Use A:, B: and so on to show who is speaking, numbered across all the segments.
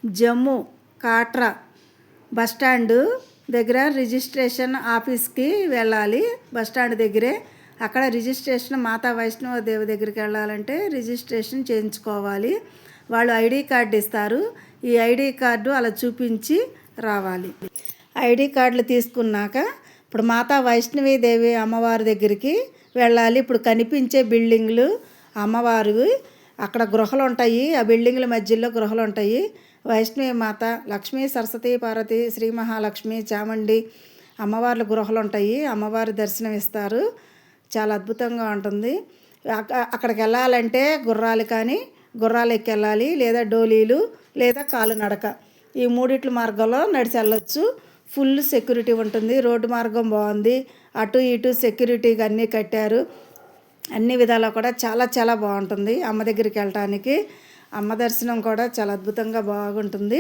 A: Jammu Katra bus stand దగ్గర registration ఆఫీస్కి వెళ్ళాలి. బస్టాండ్ దగ్గరే అక్కడ రిజిస్ట్రేషన్ మాతా వైష్ణవదేవి దగ్గరికి వెళ్ళాలంటే రిజిస్ట్రేషన్ చేయించుకోవాలి. వాళ్ళు ఐడి కార్డు ఇస్తారు. ఈ ఐడి కార్డు అలా చూపించి రావాలి. ఐడి కార్డులు తీసుకున్నాక ఇప్పుడు మాతా వైష్ణవీదేవి అమ్మవారి దగ్గరికి వెళ్ళాలి. ఇప్పుడు కనిపించే బిల్డింగ్లు అమ్మవారు, అక్కడ గృహలు ఉంటాయి. ఆ బిల్డింగ్ల మధ్యలో గృహలు ఉంటాయి. వైష్ణవి మాత, లక్ష్మీ, సరస్వతి, పార్వతి, శ్రీ మహాలక్ష్మి, చాముండి అమ్మవార్ల గృహలు ఉంటాయి. అమ్మవారి దర్శనం ఇస్తారు. చాలా అద్భుతంగా ఉంటుంది. అక్కడికి వెళ్ళాలంటే గుర్రాలు ఎక్కి వెళ్ళాలి, లేదా డోలీలు, లేదా కాలునడక, ఈ మూడిట్ల మార్గంలో నడిచి వెళ్ళొచ్చు. ఫుల్ సెక్యూరిటీ ఉంటుంది. రోడ్డు మార్గం బాగుంది. అటు ఇటు సెక్యూరిటీగా అన్నీ కట్టారు. అన్ని విధాలా కూడా చాలా చాలా బాగుంటుంది అమ్మ దగ్గరికి వెళ్ళటానికి. అమ్మ దర్శనం కూడా చాలా అద్భుతంగా బాగుంటుంది.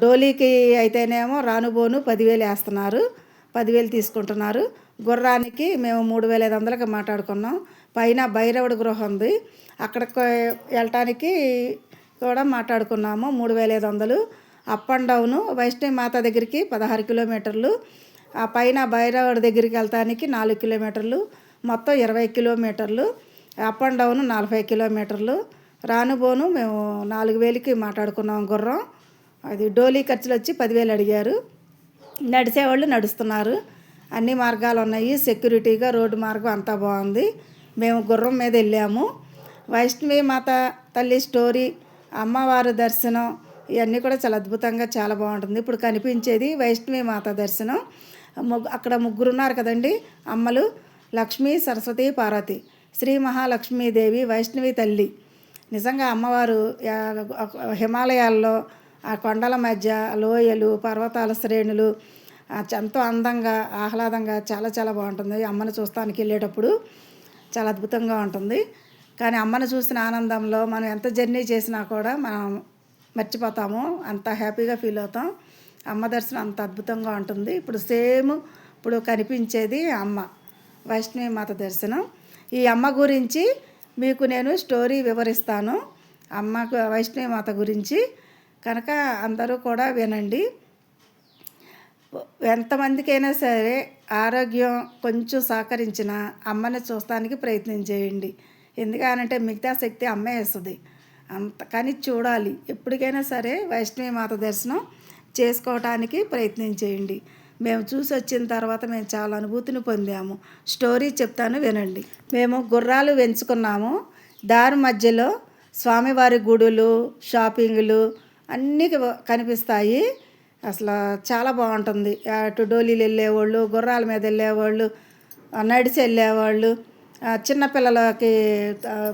A: డోలీకి అయితేనేమో రానుబోను 10,000 వేస్తున్నారు, 10,000 తీసుకుంటున్నారు. గుర్రానికి మేము 3,500కి మాట్లాడుకున్నాం. పైన భైరవుడి గృహ ఉంది, అక్కడికి వెళ్ళటానికి కూడా మాట్లాడుకున్నాము 3,500. అప్ అండ్ డౌను వైష్ణవి మాత దగ్గరికి 16 కిలోమీటర్లు, ఆ పైన భైరవుడి దగ్గరికి వెళ్తానికి 4 కిలోమీటర్లు, మొత్తం 20 కిలోమీటర్లు. అప్ అండ్ డౌను 40 కిలోమీటర్లు. రానుబోను మేము 4,000కి మాట్లాడుకున్నాం గుర్రం. అది డోలీ ఖర్చులు వచ్చి 10,000 అడిగారు. నడిచేవాళ్ళు నడుస్తున్నారు. అన్ని మార్గాలు ఉన్నాయి. సెక్యూరిటీగా రోడ్డు మార్గం అంతా బాగుంది. మేము గుర్రం మీద వెళ్ళాము. వైష్ణవి మాత తల్లి స్టోరీ, అమ్మవారి దర్శనం ఇవన్నీ కూడా చాలా అద్భుతంగా చాలా బాగుంటుంది. ఇప్పుడు కనిపించేది వైష్ణవి మాత దర్శనం. అక్కడ ముగ్గురు ఉన్నారు కదండి అమ్మలు, లక్ష్మీ, సరస్వతి, పార్వతి, శ్రీ మహాలక్ష్మీదేవి వైష్ణవి తల్లి. నిజంగా అమ్మవారు హిమాలయాల్లో ఆ కొండల మధ్య లోయలు, పర్వతాల శ్రేణులు ఎంతో అందంగా ఆహ్లాదంగా చాలా చాలా బాగుంటుంది. అమ్మను చూస్తానికి వెళ్ళేటప్పుడు చాలా అద్భుతంగా ఉంటుంది. కానీ అమ్మను చూసిన ఆనందంలో మనం ఎంత జర్నీ చేసినా కూడా మనం మర్చిపోతాము, అంత హ్యాపీగా ఫీల్ అవుతాం. అమ్మ దర్శనం అంత అద్భుతంగా ఉంటుంది. ఇప్పుడు కనిపించేది అమ్మ వైష్ణవి మాత దర్శనం. ఈ అమ్మ గురించి మీకు నేను స్టోరీ వివరిస్తాను, అమ్మ వైష్ణవి మాత గురించి. కనుక అందరూ కూడా వినండి. ఎంతమందికైనా సరే ఆరోగ్యం కొంచెం సహకరించిన అమ్మని చూస్తానికి ప్రయత్నం చేయండి. ఎందుకనంటే మిగతా శక్తి అమ్మే ఇస్తుంది. కానీ చూడాలి. ఎప్పటికైనా సరే వైష్ణవి మాత దర్శనం చేసుకోవటానికి ప్రయత్నం చేయండి. మేము చూసి వచ్చిన తర్వాత మేము చాలా అనుభూతిని పొందాము. స్టోరీ చెప్తాను వినండి. మేము గుర్రాలు పెంచుకున్నాము. దారి మధ్యలో స్వామివారి గుడులు, షాపింగ్లు అన్నీ కనిపిస్తాయి. అసలు చాలా బాగుంటుంది. అటు డోలీలు వెళ్ళేవాళ్ళు, గుర్రాల మీద వెళ్ళేవాళ్ళు, నడిచి వెళ్ళేవాళ్ళు, చిన్నపిల్లలకి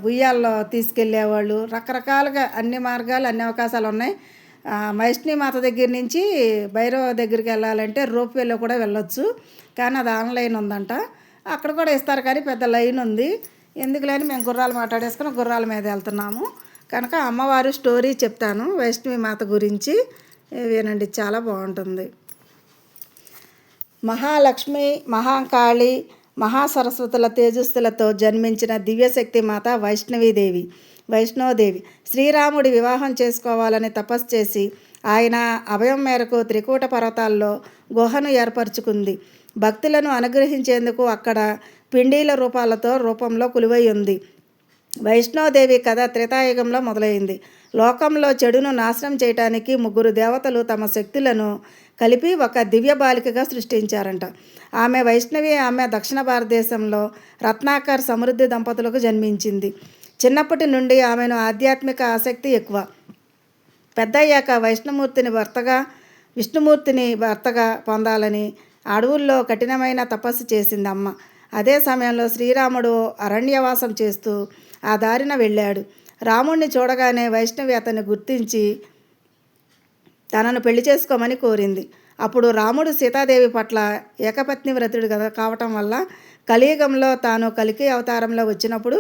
A: ఉయ్యాల్లో తీసుకెళ్ళేవాళ్ళు, రకరకాలుగా అన్ని మార్గాలు, అన్ని అవకాశాలు ఉన్నాయి. వైష్ణవి మాత దగ్గర నుంచి భైరవ దగ్గరికి వెళ్ళాలంటే రోప్వేలో కూడా వెళ్ళొచ్చు. కానీ అది ఆన్లైన్ ఉందంట. అక్కడ కూడా ఇస్తారు కానీ పెద్ద లైన్ ఉంది. ఎందుకులేని మేము గుర్రాలు మాట్లాడేసుకుని గుర్రాల మీద వెళ్తున్నాము. కనుక అమ్మవారు స్టోరీ చెప్తాను వైష్ణవి మాత గురించి వినండి, చాలా బాగుంటుంది. మహాలక్ష్మి, మహాకాళి, మహాసరస్వతుల తేజస్సులతో జన్మించిన దివ్యశక్తి మాత వైష్ణవదేవి శ్రీరాముడి వివాహం చేసుకోవాలని తపస్సు చేసి ఆయన అభయం మేరకు త్రికూట పర్వతాల్లో గుహను ఏర్పరచుకుంది. భక్తులను అనుగ్రహించేందుకు అక్కడ పిండీల రూపంలో కొలువై ఉంది. వైష్ణవదేవి కథ త్రేతాయుగంలో మొదలైంది. లోకంలో చెడును నాశనం చేయటానికి 3 దేవతలు తమ శక్తులను కలిపి ఒక దివ్య బాలికగా సృష్టించారంట. ఆమె వైష్ణవి. ఆమె దక్షిణ భారతదేశంలో రత్నాకర్ సమృద్ధి దంపతులకు జన్మించింది. చిన్నప్పటి నుండి ఆమెను ఆధ్యాత్మిక ఆసక్తి ఎక్కువ. పెద్దయ్యాక విష్ణుమూర్తిని భర్తగా పొందాలని అడవుల్లో కఠినమైన తపస్సు చేసింది అమ్మ. అదే సమయంలో శ్రీరాముడు అరణ్యవాసం చేస్తూ ఆ దారిన వెళ్ళాడు. రాముడిని చూడగానే వైష్ణవి అతన్ని గుర్తించి తనను పెళ్లి చేసుకోమని కోరింది. అప్పుడు రాముడు సీతాదేవి పట్ల ఏకపత్ని వ్రతుడు కావటం వల్ల కలియుగంలో తాను కల్కి అవతారంలో వచ్చినప్పుడు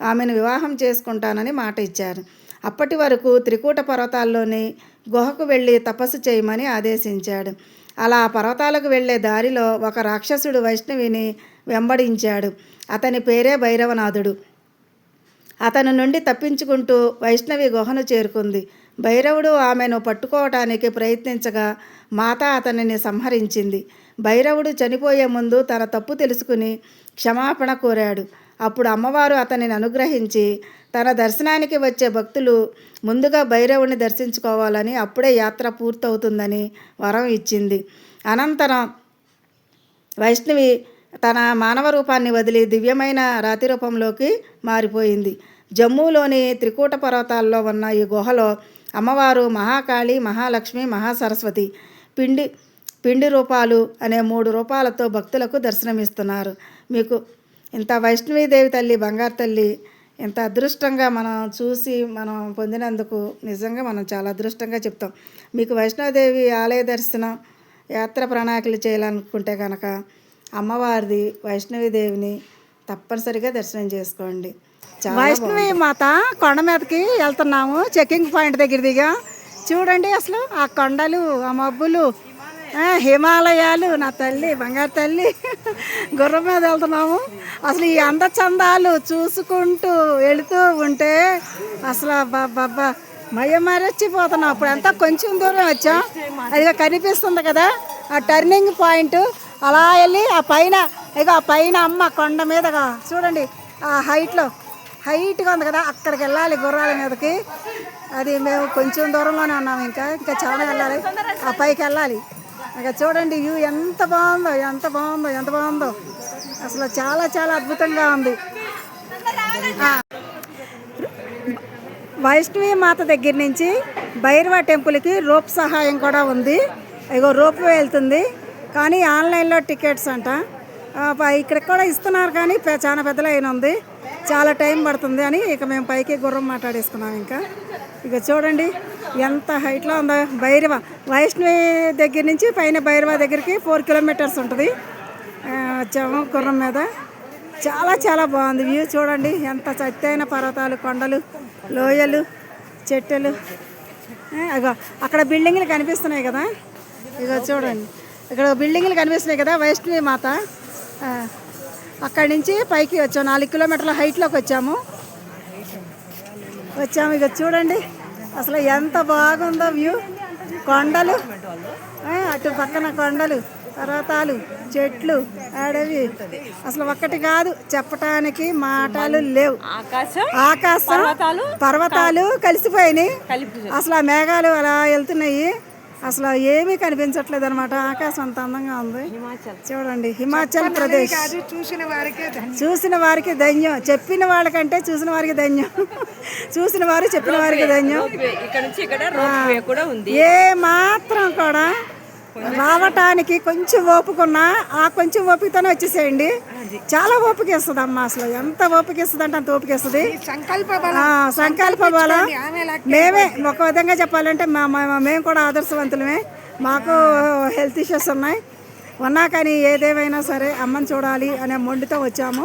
A: ఆమెను వివాహం చేసుకుంటానని మాట ఇచ్చారు. అప్పటి వరకు త్రికూట పర్వతాల్లోని గుహకు వెళ్ళి తపస్సు చేయమని ఆదేశించాడు. అలా పర్వతాలకు వెళ్ళే దారిలో ఒక రాక్షసుడు వైష్ణవిని వెంబడించాడు. అతని పేరే భైరవనాథుడు. అతని నుండి తప్పించుకుంటూ వైష్ణవి గుహను చేరుకుంది. భైరవుడు ఆమెను పట్టుకోవటానికి ప్రయత్నించగా మాత అతనిని సంహరించింది. భైరవుడు చనిపోయే ముందు తన తప్పు తెలుసుకుని క్షమాపణ కోరాడు. అప్పుడు అమ్మవారు అతనిని అనుగ్రహించి తన దర్శనానికి వచ్చే భక్తులు ముందుగా భైరవుని దర్శించుకోవాలని, అప్పుడే యాత్ర పూర్తవుతుందని వరం ఇచ్చింది. అనంతరం వైష్ణవి తన మానవ రూపాన్ని వదిలి దివ్యమైన రాతి రూపంలోకి మారిపోయింది. జమ్మూలోని త్రికూట పర్వతాల్లో ఉన్న ఈ గుహలో అమ్మవారు మహాకాళి, మహాలక్ష్మి, మహాసరస్వతి పిండి రూపాలు అనే 3 రూపాలతో భక్తులకు దర్శనమిస్తున్నారు. మీకు ఇంత వైష్ణవీదేవి తల్లి, బంగారు తల్లి ఇంత అదృష్టంగా మనం పొందినందుకు నిజంగా మనం చాలా అదృష్టంగా చెప్తాం. మీకు వైష్ణవదేవి ఆలయ దర్శనం యాత్ర ప్రణాళికలు చేయాలనుకుంటే కనుక అమ్మవారిది వైష్ణవీదేవిని తప్పనిసరిగా దర్శనం చేసుకోండి. వైష్ణవి మాత కొండ మీదకి వెళ్తున్నాము. చెకింగ్ పాయింట్ దగ్గర దిగా చూడండి, అసలు ఆ కొండలు, ఆ మబ్బులు, హిమాలయాలు, నా తల్లి బంగారు తల్లి గుర్రం మీద వెళ్తున్నాము. అసలు ఈ అందచందాలు చూసుకుంటూ వెళుతూ ఉంటే అసలు బాబా మరచిపోతున్నాం. అప్పుడు అంతా కొంచెం దూరం వచ్చాం, అదిగా కనిపిస్తుంది కదా ఆ టర్నింగ్ పాయింట్. అలా వెళ్ళి ఆ పైన అమ్మ కొండ మీదగా చూడండి, ఆ హైట్గా ఉంది కదా, అక్కడికి వెళ్ళాలి గుర్రాల మీదకి. అది మేము కొంచెం దూరంలోనే ఉన్నాము, ఇంకా చాలా వెళ్ళాలి, ఆ పైకి వెళ్ళాలి. ఇక చూడండి వ్యూ ఎంత బాగుందో అసలు చాలా చాలా అద్భుతంగా ఉంది. వైష్ణవి మాత దగ్గర నుంచి భైరవ టెంపుల్కి రోప్ సహాయం కూడా ఉంది. ఇగో రోప్ వెళ్తుంది, కానీ ఆన్లైన్లో టికెట్స్ అంట. ఇక్కడ కూడా ఇస్తున్నారు, కానీ చాలా పెద్ద లైన్ ఉంది, చాలా టైం పడుతుంది అని ఇక మేము పైకి గుర్రం మాట్లాడేసుకున్నాం. ఇక చూడండి ఎంత హైట్లో ఉందో. వైష్ణవి దగ్గర నుంచి పైన భైరవ దగ్గరికి 4 కిలోమీటర్స్ ఉంటుంది. వచ్చాము గుర్రం మీద. చాలా చాలా బాగుంది వ్యూ. చూడండి ఎంత ఎత్తైన పర్వతాలు, కొండలు, లోయలు, చెట్టులు. ఇగో అక్కడ బిల్డింగ్లు కనిపిస్తున్నాయి కదా, ఇగో చూడండి ఇక్కడ బిల్డింగ్లు కనిపిస్తున్నాయి కదా, వైష్ణవి మాత. అక్కడి నుంచి పైకి వచ్చాము, 4 కిలోమీటర్ల హైట్లోకి వచ్చాము. ఇక చూడండి అసలు ఎంత బాగుందో వ్యూ. కొండలు, అటు పక్కన కొండలు, పర్వతాలు, చెట్లు, అడవి, అసలు ఒక్కటి కాదు, చెప్పటానికి మాటలు లేవు. ఆకాశం, పర్వతాలు కలిసిపోయినాయి. అసలు ఆ మేఘాలు అలా వెళ్తున్నాయి, అసలు ఏమీ కనిపించట్లేదు అనమాట. ఆకాశం అంత అందంగా ఉంది. చూడండి హిమాచల్ ప్రదేశ్. చూసిన వారికి ధన్యం, చెప్పిన వాళ్ళకంటే చూసిన వారికి ధన్యం. చూసిన వారు చెప్పిన వారికి ధన్యం. ఏ మాత్రం కూడా రావటానికి కొంచెం ఓపికన్నా ఆ కొంచెం ఓపికతోనే వచ్చేసేయండి. చాలా ఓపిక ఇస్తుంది అమ్మ, అసలు ఎంత ఓపిక ఇస్తుంది అంటే అంత ఓపిక ఇస్తుంది. సంకల్ప బలం. మేమే ఒక విధంగా చెప్పాలంటే మేము కూడా ఆదర్శవంతులమే. మాకు హెల్త్ ఇష్యూస్ ఉన్నా కానీ ఏదేమైనా సరే అమ్మని చూడాలి అనే మొండితో వచ్చాము.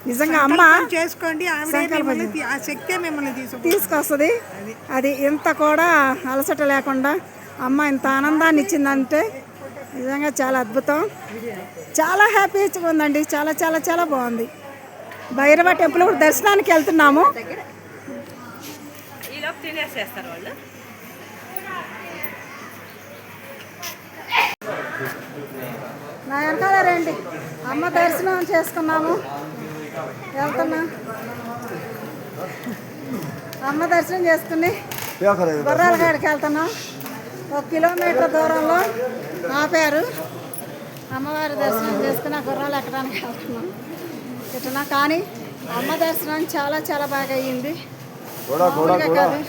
A: నిజంగా అమ్మ చేసుకోండి, తీసుకొస్తుంది. అది ఇంత కూడా అలసట లేకుండా అమ్మ ఇంత ఆనందాన్ని ఇచ్చిందంటే నిజంగా చాలా అద్భుతం. చాలా హ్యాపీగా ఉందండి, చాలా చాలా చాలా బాగుంది. భైరవ టెంపుల్ దర్శనానికి వెళ్తున్నాము. నా వెనకాల రండి, అమ్మ దర్శనం చేసుకున్నాము, వెళ్తున్నా. అమ్మ దర్శనం చేసుకుని గుర్రాల కాడికి వెళ్తున్నాం. 1 కిలోమీటర్ దూరంలో ఆపారు. అమ్మవారి దర్శనం చేసుకుని ఆ గుర్రాలు ఎక్కడానికి వెళ్తున్నాం ఇట్లా. కానీ అమ్మ దర్శనం చాలా చాలా బాగా అయ్యింది. కాదు,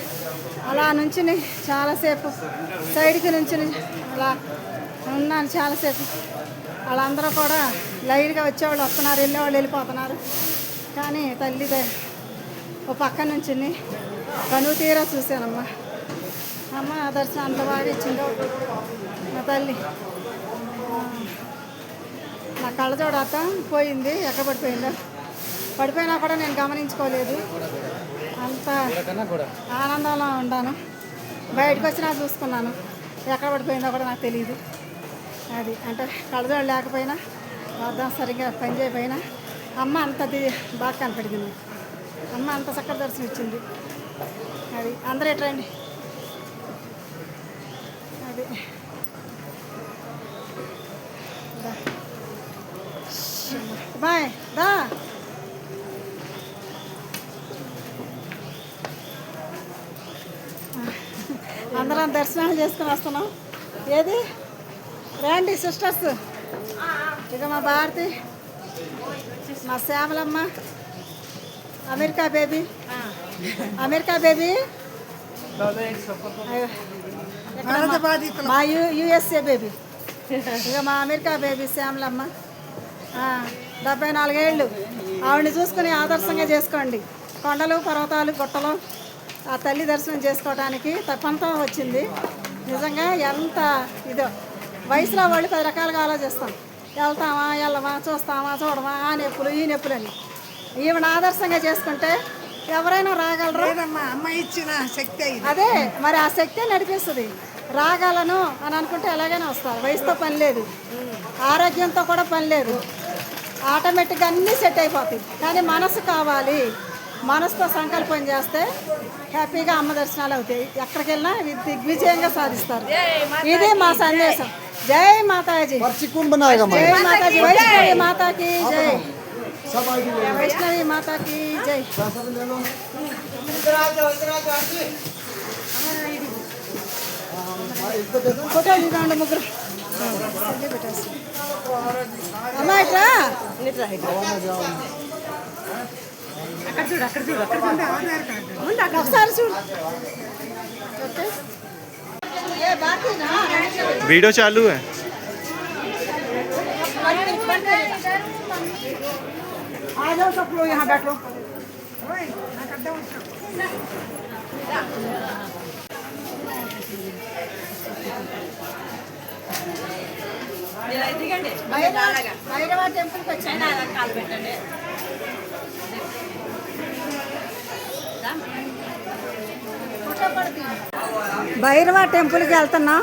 A: అలా నుంచి చాలాసేపు సైడ్కి నుంచి అలా ఉన్నాను చాలాసేపు. వాళ్ళందరూ కూడా లైన్గా వచ్చేవాళ్ళు వస్తున్నారు, వెళ్ళేవాళ్ళు వెళ్ళిపోతున్నారు. కానీ తల్లి ఓ పక్క నుంచి కనువు తీరా చూశానమ్మా. అమ్మ దర్శనం అంత బాగా ఇచ్చిందో నా తల్లి. నా కళ్ళజోడ అర్థం పోయింది, ఎక్కడ పడిపోయినా కూడా నేను గమనించుకోలేదు. అంత ఆనందంలో ఉన్నాను. బయటకు వచ్చినా చూసుకున్నాను, ఎక్కడ పడిపోయిందో కూడా నాకు తెలియదు. అది అంటే కళ్ళజోడు లేకపోయినా, అర్థం సరిగ్గా పని చేయకపోయినా అమ్మ అంత బాగా కనపడింది నాకు. అమ్మ అంత చక్కటి దర్శనం ఇచ్చింది. అది అందరూ ఎట్రండి బాయ్ దా. అందరం దర్శనాలు చేసుకుని వస్తున్నాం. ఏది రండి సిస్టర్స్. ఇక మా భారతి, మా Shyamalamma, America baby, America baby, మా యుఎస్ఏ బేబీ. ఇక మా అమెరికా బేబీ శ్యామలమ్మ, 74 ఏళ్ళు. ఆవిడని చూసుకుని ఆదర్శంగా చేసుకోండి. కొండలు, పర్వతాలు, గుట్టలు ఆ తల్లి దర్శనం చేసుకోవడానికి తప్పంతం వచ్చింది. నిజంగా ఎంత ఇదో. వయసులో వాళ్ళు 10 రకాలుగా ఆలోచిస్తాం. వెళ్తామా, వెళ్ళమా, చూస్తామా, చూడమా, ఆ నొప్పులు ఈ నొప్పులని. ఈవిడ ఆదర్శంగా చేసుకుంటే ఎవరైనా రాగలరు.
B: అమ్మ ఇచ్చిన శక్తి
A: అదే మరి ఆ శక్తి నడిపిస్తుంది. రాగలను అని అనుకుంటే ఎలాగైనా వస్తారు. వయసుతో పని లేదు, ఆరోగ్యంతో కూడా పని లేదు. ఆటోమేటిక్గా అన్నీ సెట్ అయిపోతాయి. కానీ మనసు కావాలి. మనసుతో సంకల్పం చేస్తే హ్యాపీగా అమ్మ దర్శనాలు అవుతాయి. ఎక్కడికి వెళ్ళినా దిగ్విజయంగా సాధిస్తారు. ఇది మా సందేశం. జై మాతాజీ, జై మాతాజీ. వైష్ణవి మాతాకి జై, వైష్ణవి మాతాకి జై. ఫోటో తీసుకోండి ముగ్గురు. అమ్మా ఇట్రా,
B: అక్కడ చూడు, అక్కడ చూడు, అక్కడ చూడు. ఆధార్ కార్డు
A: ఒకసారి చూడు.
C: वीडियो चालू है।
A: आ जाओ सब लोग, यहाँ बैठो. భైరవ టెంపుల్కి వచ్చాను. కాలు పెట్టండి. భైరవ టెంపుల్కి వెళ్తున్నాం.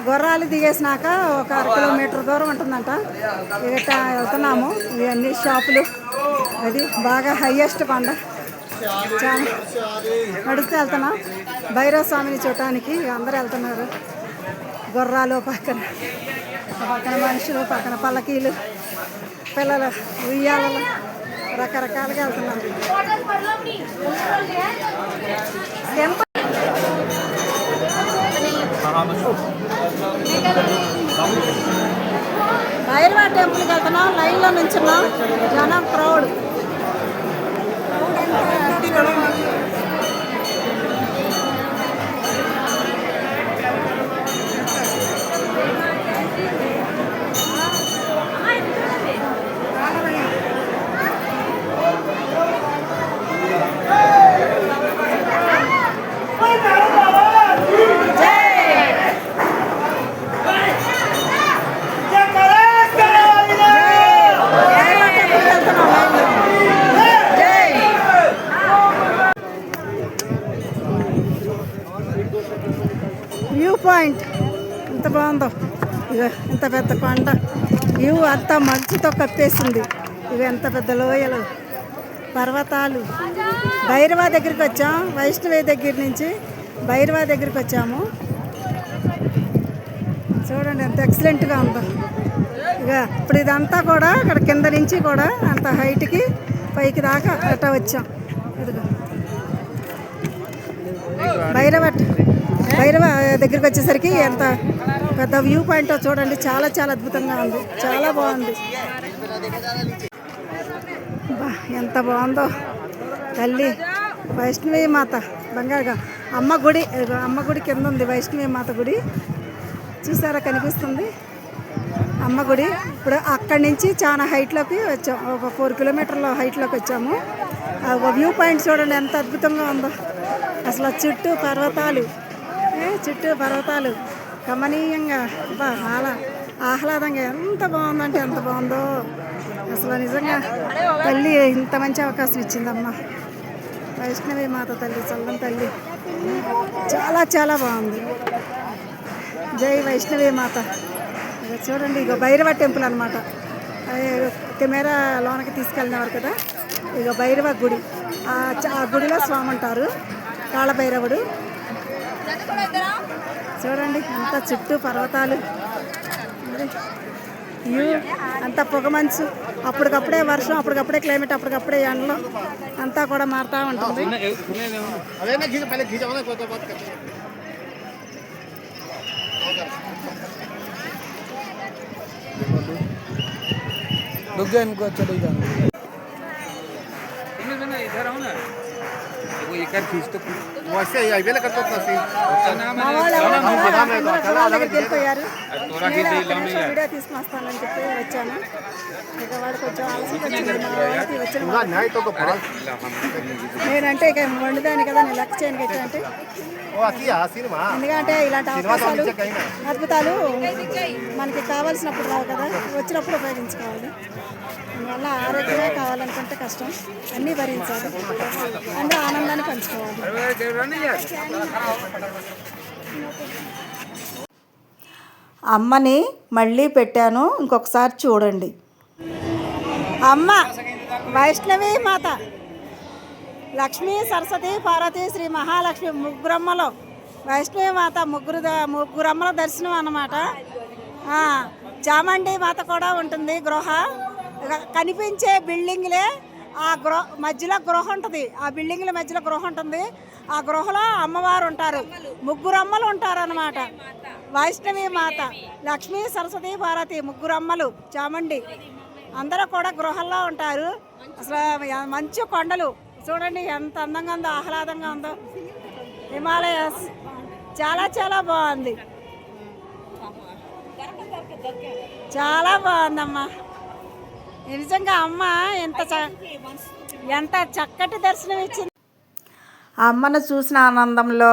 A: గుర్రాలు దిగేసినాక ఒక 1 కిలోమీటర్ దూరం ఉంటుందంట. ఇక వెళ్తున్నాము. ఇవన్నీ షాపులు. అది బాగా హయ్యెస్ట్ కొండ. చాలా నడుస్తూ వెళ్తున్నాం భైరవ స్వామిని చూడటానికి. అందరూ వెళ్తున్నారు. గుర్రాలు పక్కన మనుషులు, పక్కన పల్లకీలు, పిల్లలు ఉయ్యాలలు, రకరకాలుగా వెళ్తున్నారు. భైరవ టెంపుల్కి వెళ్తున్నాం. లైన్లో నుంచున్నాం. జనం క్రౌడ్. వ్యూ పాయింట్ ఎంత బాగుందో. ఇక ఎంత పెద్ద కొండ. వ్యూ అంతా మంచుతో కప్పేసింది. ఇవి ఎంత పెద్ద లోయలు, పర్వతాలు. భైరవ దగ్గరికి వచ్చాం. వైష్ణవి దగ్గర నుంచి భైరవ దగ్గరికి వచ్చాము. చూడండి ఎంత ఎక్సలెంట్గా ఉందో. ఇక ఇప్పుడు ఇదంతా కూడా ఇక్కడ కింద నుంచి కూడా అంత హైట్కి పైకి దాకా అట్లా వచ్చాం. ఇదిగో భైరవ దగ్గరికి వచ్చేసరికి ఎంత పెద్ద వ్యూ పాయింట్ చూడండి. చాలా చాలా అద్భుతంగా ఉంది. చాలా బాగుంది. ఎంత బాగుందో. తల్లి వైష్ణవి మాత బంగారుగా. అమ్మ గుడి, అమ్మ గుడి కింద ఉంది వైష్ణవి మాత గుడి. చూసారా కనిపిస్తుంది అమ్మ గుడి. ఇప్పుడు అక్కడి నుంచి చాలా హైట్లోకి వచ్చాం. ఒక 4 కిలోమీటర్ల హైట్లోకి వచ్చాము. ఒక వ్యూ పాయింట్ చూడండి ఎంత అద్భుతంగా ఉందో. అసలు చుట్టూ పర్వతాలు, కమనీయంగా చాలా ఆహ్లాదంగా ఎంత బాగుందంటే ఎంత బాగుందో. అసలు నిజంగా తల్లి ఇంత మంచి అవకాశం ఇచ్చిందమ్మ. వైష్ణవి మాత తల్లి, చల్లం తల్లి. చాలా చాలా బాగుంది. జై వైష్ణవి మాత. చూడండి ఇక భైరవ టెంపుల్ అనమాట. కెమెరా లోనకి తీసుకెళ్ళినవారు కదా. ఇక భైరవ గుడి. ఆ గుడిలో స్వామి ఉంటారు, కాళభైరవుడు. చూడండి అంత చుట్టూ పర్వతాలు, వ్యూ అంతా పొగమంచు, అప్పటికప్పుడే వర్షం, అప్పటికప్పుడే క్లైమేట్, అప్పటికప్పుడే ఎండలు, అంతా కూడా మారుతూ ఉంటుంది.
C: इधर खींच तो
D: वैसे हाईवे लगा तो नसी
A: మా వాళ్ళు ఎవరో పొలాల దగ్గరికి వెళ్ళిపోయారు. నేనే ఒక్క నిమిషం వీడియో తీసుకుని వస్తానని చెప్పి వచ్చాను. ఇక వాడు కొంచెం ఆలస్యంగా వచ్చింది. మా వాళ్ళకి వచ్చిన
D: पूरा न्याय तो को पास
A: నేనంటే ఇక వండుదాన్ని కదా, నేను లెక్క చేయను కదా అంటే,
D: वो आती है सिनेमा
A: ఎందుకంటే ఇలాంటి అవకాశాలు అద్భుతాలు మనకి కావాల్సినప్పుడు రావు కదా, వచ్చినప్పుడు ఉపయోగించుకోవాలి. అందువల్ల ఆరోగ్యమే కావాలనుకుంటే కష్టం, అన్నీ భరించాలి, అంటే ఆనందాన్ని పంచుకోవాలి. అమ్మని మళ్ళీ పెట్టాను, ఇంకొకసారి చూడండి. అమ్మ వైష్ణవి మాత, లక్ష్మీ, సరస్వతి, పార్వతి, శ్రీ మహాలక్ష్మి ముగ్గురమ్మలో వైష్ణవి మాత ముగ్గురమ్మల దర్శనం అన్నమాట. చాముండి మాత కూడా ఉంటుంది. గృహ కనిపించే బిల్డింగ్లే ఆ మధ్యలో గృహ ఉంటుంది. ఆ బిల్డింగ్ల మధ్యలో గృహ ఉంటుంది. ఆ గృహలో అమ్మవారు ఉంటారు, ముగ్గురమ్మలు ఉంటారు అన్నమాట. వైష్ణవి మాత, లక్ష్మీ, సరస్వతి, పార్వతి ముగ్గురమ్మలు, చాముండి అందరూ కూడా గృహల్లో ఉంటారు. అసలు మంచి కొండలు చూడండి ఎంత అందంగా ఉందో, ఆహ్లాదంగా ఉందో. హిమాలయస్ చాలా చాలా బాగుంది, చాలా బాగుందమ్మా. నిజంగా అమ్మ ఎంత చక్కటి దర్శనం ఇచ్చింది. ఆ అమ్మను చూసిన ఆనందంలో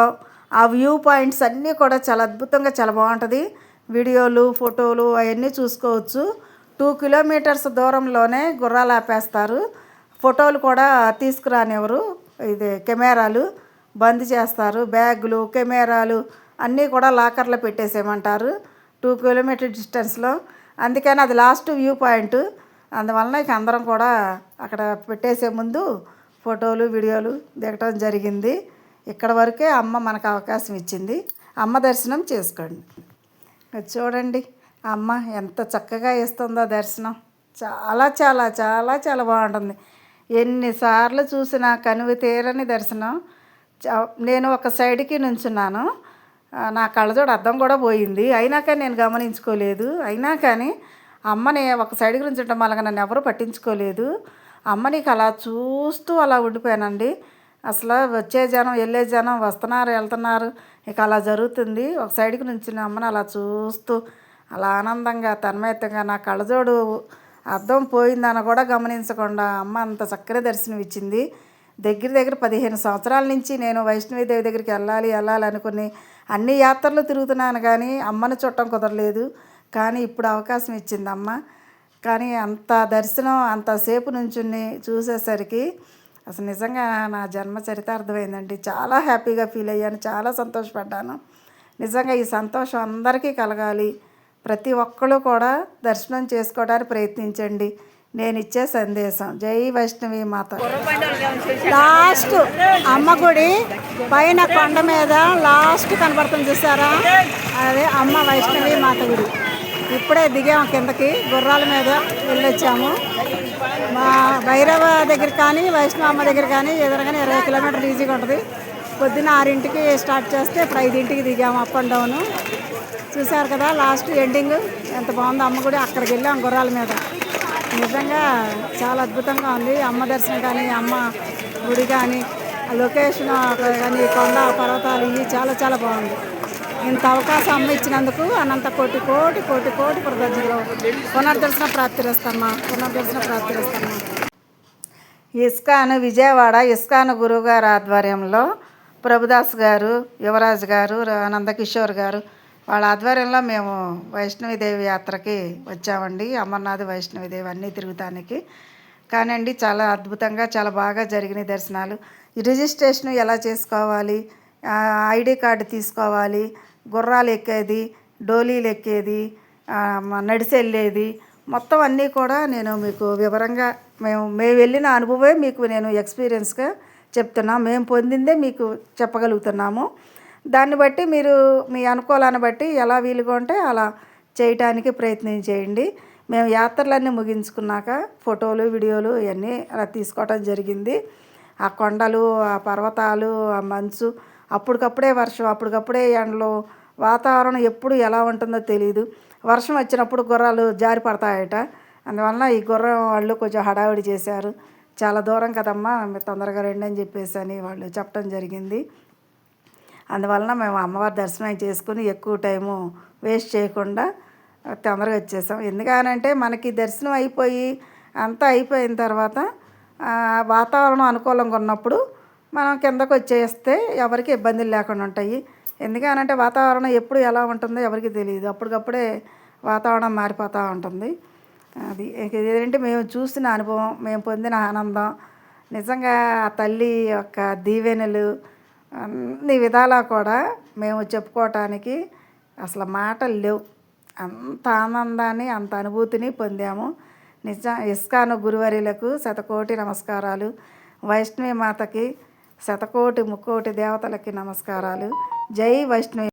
A: ఆ వ్యూ పాయింట్స్ అన్నీ కూడా చాలా అద్భుతంగా, చాలా బాగుంటుంది. వీడియోలు, ఫోటోలు అవన్నీ చూసుకోవచ్చు. 2 కిలోమీటర్స్ దూరంలోనే గుర్రాలు ఆపేస్తారు. ఫోటోలు కూడా తీసుకురానివ్వరు, ఇది కెమెరాలు బంద్ చేస్తారు. బ్యాగులు, కెమెరాలు అన్నీ కూడా లాకర్లో పెట్టేసేయమంటారు 2 కిలోమీటర్ డిస్టెన్స్లో. అందుకని అది లాస్ట్ వ్యూ పాయింట్. అందువలన ఇక అందరం కూడా అక్కడ పెట్టేసే ముందు ఫోటోలు, వీడియోలు దిగటం జరిగింది. ఇక్కడ వరకే అమ్మ మనకు అవకాశం ఇచ్చింది. అమ్మ దర్శనం చేసుకోండి. చూడండి అమ్మ ఎంత చక్కగా ఇస్తుందో దర్శనం. చాలా చాలా చాలా చాలా బాగుంటుంది. ఎన్నిసార్లు చూసినా కనువి తీరని దర్శనం. నేను ఒక సైడ్కి నుంచున్నాను, నా కళ్ళజోడు అద్దం కూడా పోయింది, అయినా కానీ నేను గమనించుకోలేదు. అయినా కానీ అమ్మని ఒక సైడ్కి నుంచుంటాం వల్ల నన్ను ఎవరు పట్టించుకోలేదు. అమ్మనికి అలా చూస్తూ అలా ఉండిపోయానండి. అసలు వచ్చే జనం, వెళ్ళే జనం, వస్తున్నారు, వెళ్తున్నారు, ఇక అలా జరుగుతుంది. ఒక సైడ్కి నుంచిన అమ్మని అలా చూస్తూ అలా ఆనందంగా, తన్మయత్వంగా, నా కళ్ళజోడు అద్దం పోయిందని కూడా గమనించకుండా అమ్మ అంత చక్కగా దర్శనం ఇచ్చింది. దగ్గర 15 సంవత్సరాల నుంచి నేను వైష్ణవీదేవి దగ్గరికి వెళ్ళాలి అనుకుని అన్ని యాత్రలు తిరుగుతున్నాను, కానీ అమ్మను చూడటం కుదరలేదు. కానీ ఇప్పుడు అవకాశం ఇచ్చింది అమ్మ. కానీ అంత దర్శనం అంతసేపు నుంచుని చూసేసరికి అసలు నిజంగా నా జన్మ చరితార్థమైందండి. చాలా హ్యాపీగా ఫీల్ అయ్యాను, చాలా సంతోషపడ్డాను. నిజంగా ఈ సంతోషం అందరికీ కలగాలి. ప్రతి ఒక్కళ్ళు కూడా దర్శనం చేసుకోవడానికి ప్రయత్నించండి. నేను ఇచ్చే సందేశం. జై వైష్ణవి మాత. లాస్ట్ అమ్మ గుడి పైన కొండ మీద లాస్ట్ కనబడుతుంది చూసారా, అదే అమ్మ వైష్ణవి మాత గుడి. ఇప్పుడే దిగాము కిందకి, గుర్రాల మీద వెళ్ళొచ్చాము. మా భైరవ దగ్గర కానీ వైష్ణవ అమ్మ దగ్గర కానీ ఎదురుగానే 20 కిలోమీటర్లు ఈజీగా ఉంటుంది. పొద్దున్న 6ంటికి స్టార్ట్ చేస్తే ఇప్పుడు 5ంటికి దిగాము అప్ అండ్ డౌను. చూసారు కదా లాస్ట్ ఎండింగ్ ఎంత బాగుందో అమ్మ గుడి. అక్కడికి వెళ్ళాం గుర్రాల మీద. నిజంగా చాలా అద్భుతంగా ఉంది అమ్మ దర్శనం కానీ, అమ్మ గుడి కానీ, ఆ లొకేషన్ కానీ, కొండ పర్వతాలు ఇవి చాలా చాలా బాగుంది. ఇంత అవకాశం అమ్మ ఇచ్చినందుకు అనంత కోటి కోటి కోటి కోటి కృతజ్ఞతలు. పునర్దర్శన ప్రాప్తిరస్తమ్మా, పునర్దర్శన ప్రాప్తిరస్తమ్మా. ఇస్కాన్ విజయవాడ ఇస్కాన్ గురువుగారు ఆధ్వర్యంలో ప్రభుదాస్ గారు, యువరాజు గారు, నందకిషోర్ గారు వాళ్ళ ఆధ్వర్యంలో మేము వైష్ణవీదేవి యాత్రకి వచ్చామండి. అమర్నాథ్, వైష్ణవీదేవి అన్నీ తిరుగుతానికి. కానండి చాలా అద్భుతంగా, చాలా బాగా జరిగినాయి దర్శనాలు. ఈ రిజిస్ట్రేషన్ ఎలా చేసుకోవాలి, ఐడి కార్డు తీసుకోవాలి, గుర్రాలు ఎక్కేది, డోలీలు ఎక్కేది, నడిచి వెళ్ళేది, మొత్తం అన్నీ కూడా నేను మీకు వివరంగా మేము వెళ్ళిన అనుభవమే మీకు నేను ఎక్స్పీరియన్స్గా చెప్తున్నా. మేము పొందిందే మీకు చెప్పగలుగుతున్నాము. దాన్ని బట్టి మీరు మీ అనుకూలాన్ని బట్టి ఎలా వీలుగా ఉంటే అలా చేయటానికి ప్రయత్నం చేయండి. మేము యాత్రలన్నీ ముగించుకున్నాక ఫోటోలు వీడియోలు ఇవన్నీ అలా తీసుకోవటం జరిగింది. ఆ కొండలు, ఆ పర్వతాలు, ఆ మంచు, అప్పటికప్పుడే వర్షం, అప్పటికప్పుడే ఎండలు, వాతావరణం ఎప్పుడు ఎలా ఉంటుందో తెలియదు. వర్షం వచ్చినప్పుడు గుర్రాలు జారి పడతాయట. అందువలన ఈ గుర్రం వాళ్ళు కొంచెం హడావిడి చేశారు. చాలా దూరం కదమ్మా, మీరు తొందరగా రండి అని చెప్పేసి అని వాళ్ళు చెప్పడం జరిగింది. అందువలన మేము అమ్మవారి దర్శనం చేసుకుని ఎక్కువ టైము వేస్ట్ చేయకుండా తొందరగా వచ్చేసాం. ఎందుకనంటే మనకి దర్శనం అయిపోయి అంతా అయిపోయిన తర్వాత వాతావరణం అనుకూలంగా ఉన్నప్పుడు మనం కిందకు వచ్చేస్తే ఎవరికి ఇబ్బందులు లేకుండా ఉంటాయి. ఎందుకనంటే వాతావరణం ఎప్పుడు ఎలా ఉంటుందో ఎవరికి తెలియదు. అప్పటికప్పుడే వాతావరణం మారిపోతూ ఉంటుంది. అది ఏంటంటే మేము చూసిన అనుభవం, మేము పొందిన ఆనందం, నిజంగా ఆ తల్లి యొక్క దీవెనలు అన్ని విధాలా కూడా మేము చెప్పుకోవటానికి అసలు మాటలు లేవు. అంత ఆనందాన్ని, అంత అనుభూతిని పొందాము. ఇస్కాన్ గురువర్యులకు శతకోటి నమస్కారాలు. వైష్ణవి మాతకి శతకోటి ముక్కోటి దేవతలకి నమస్కారాలు. జై వైష్ణవి.